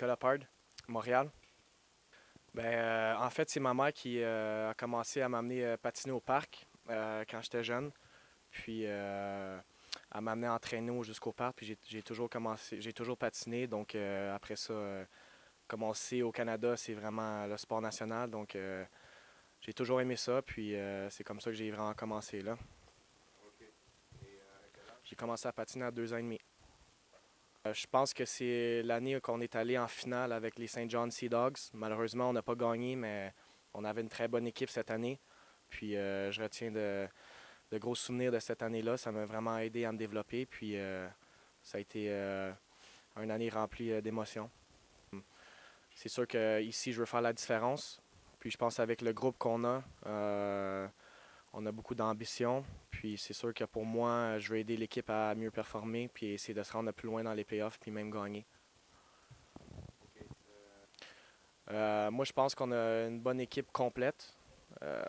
Nicolas Pard, Montréal. En fait, c'est ma mère qui a commencé à m'amener patiner au parc quand j'étais jeune. Puis elle m'amenait entraîner jusqu'au parc. Puis j'ai toujours commencé, j'ai toujours patiné. Donc après ça, comme on sait, au Canada, c'est vraiment le sport national. Donc j'ai toujours aimé ça. Puis c'est comme ça que j'ai vraiment commencé là. J'ai commencé à patiner à 2 ans et demi. Je pense que c'est l'année qu'on est allé en finale avec les Saint John Sea Dogs. Malheureusement, on n'a pas gagné, mais on avait une très bonne équipe cette année. Puis je retiens de gros souvenirs de cette année-là. Ça m'a vraiment aidé à me développer. Puis ça a été une année remplie d'émotions. C'est sûr qu'ici, je veux faire la différence. Puis je pense avec le groupe qu'on a, on a beaucoup d'ambition. Puis c'est sûr que pour moi, je veux aider l'équipe à mieux performer, puis essayer de se rendre plus loin dans les playoffs, puis même gagner. Moi, je pense qu'on a une bonne équipe complète.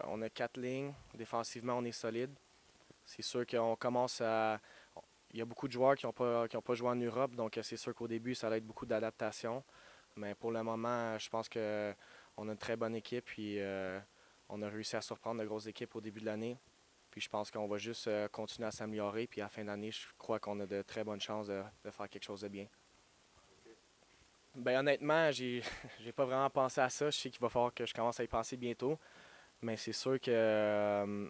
On a 4 lignes. Défensivement, on est solide. C'est sûr qu'on commence à. Il y a beaucoup de joueurs qui ont pas joué en Europe, donc c'est sûr qu'au début, ça va être beaucoup d'adaptation. Mais pour le moment, je pense qu'on a une très bonne équipe, puis on a réussi à surprendre de grosses équipes au début de l'année. Puis je pense qu'on va juste continuer à s'améliorer, puis à la fin d'année, je crois qu'on a de très bonnes chances de faire quelque chose de bien. Honnêtement, j'ai pas vraiment pensé à ça. Je sais qu'il va falloir que je commence à y penser bientôt. Mais c'est sûr que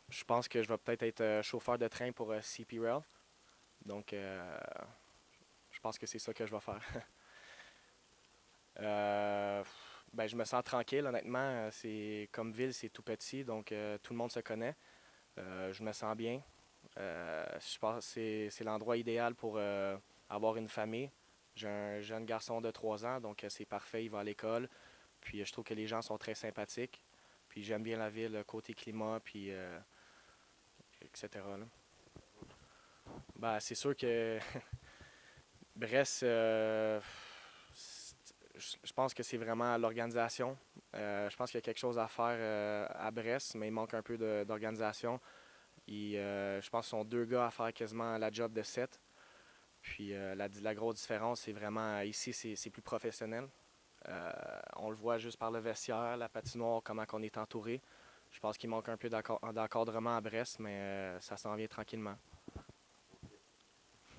je pense que je vais peut-être être chauffeur de train pour CP Rail. Donc, je pense que c'est ça que je vais faire. Euh, je me sens tranquille, honnêtement. C'est comme ville, c'est tout petit, donc tout le monde se connaît. Je me sens bien. Je pense que c'est l'endroit idéal pour avoir une famille. J'ai un jeune garçon de 3 ans, donc c'est parfait, il va à l'école. Puis je trouve que les gens sont très sympathiques. Puis j'aime bien la ville, côté climat, puis etc. là. C'est sûr que Brest, je pense que c'est vraiment l'organisation. Je pense qu'il y a quelque chose à faire à Brest, mais il manque un peu d'organisation. Je pense qu'ils sont 2 gars à faire quasiment la job de 7. Puis la grosse différence, c'est vraiment ici, c'est plus professionnel. On le voit juste par le vestiaire, la patinoire, comment on est entouré. Je pense qu'il manque un peu d'encadrement à Brest, mais ça s'en vient tranquillement.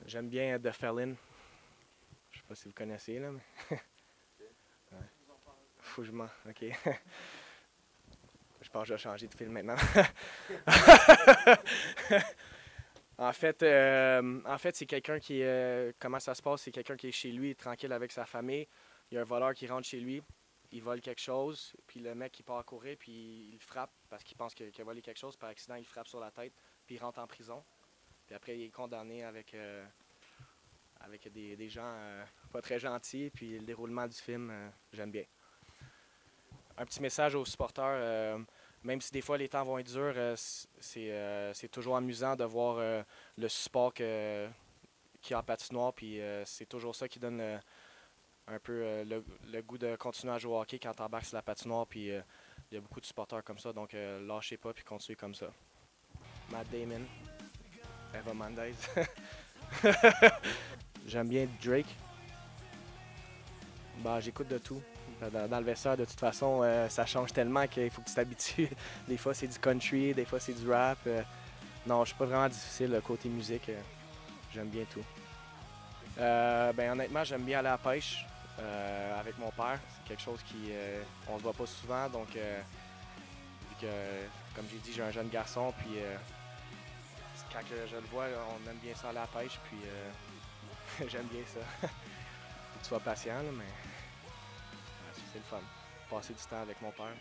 J'aime bien The Felon. Je sais pas si vous connaissez, là, mais ouais. Faut que je m'en. Ok. Je pense que je vais changer de film maintenant. En fait, c'est quelqu'un qui. Comment ça se passe? C'est quelqu'un qui est chez lui, tranquille avec sa famille. Il y a un voleur qui rentre chez lui, il vole quelque chose, puis le mec il part courir, puis il le frappe parce qu'il pense qu'il a volé quelque chose. Par accident, il le frappe sur la tête, puis il rentre en prison. Puis après, il est condamné avec des gens pas très gentils. Puis le déroulement du film, j'aime bien. Un petit message aux supporters. Même si des fois les temps vont être durs, c'est toujours amusant de voir le support qu'il y a en patinoire. Puis c'est toujours ça qui donne un peu le goût de continuer à jouer au hockey quand tu embarques sur la patinoire. Puis il y a beaucoup de supporters comme ça. Donc lâchez pas puis continuez comme ça. Matt Damon, Eva Mendez. J'aime bien Drake. J'écoute de tout. Dans le vestiaire, de toute façon, ça change tellement qu'il faut que tu t'habitues. Des fois, c'est du country, des fois, c'est du rap. Non, je suis pas vraiment difficile côté musique. J'aime bien tout. Honnêtement, j'aime bien aller à la pêche avec mon père. C'est quelque chose on se voit pas souvent. Donc, vu que, comme j'ai dit, j'ai un jeune garçon. Puis, quand je le vois, on aime bien ça aller à la pêche. Puis, j'aime bien ça. Faut que tu sois patient, là, mais c'est le fun. Passer du temps avec mon père.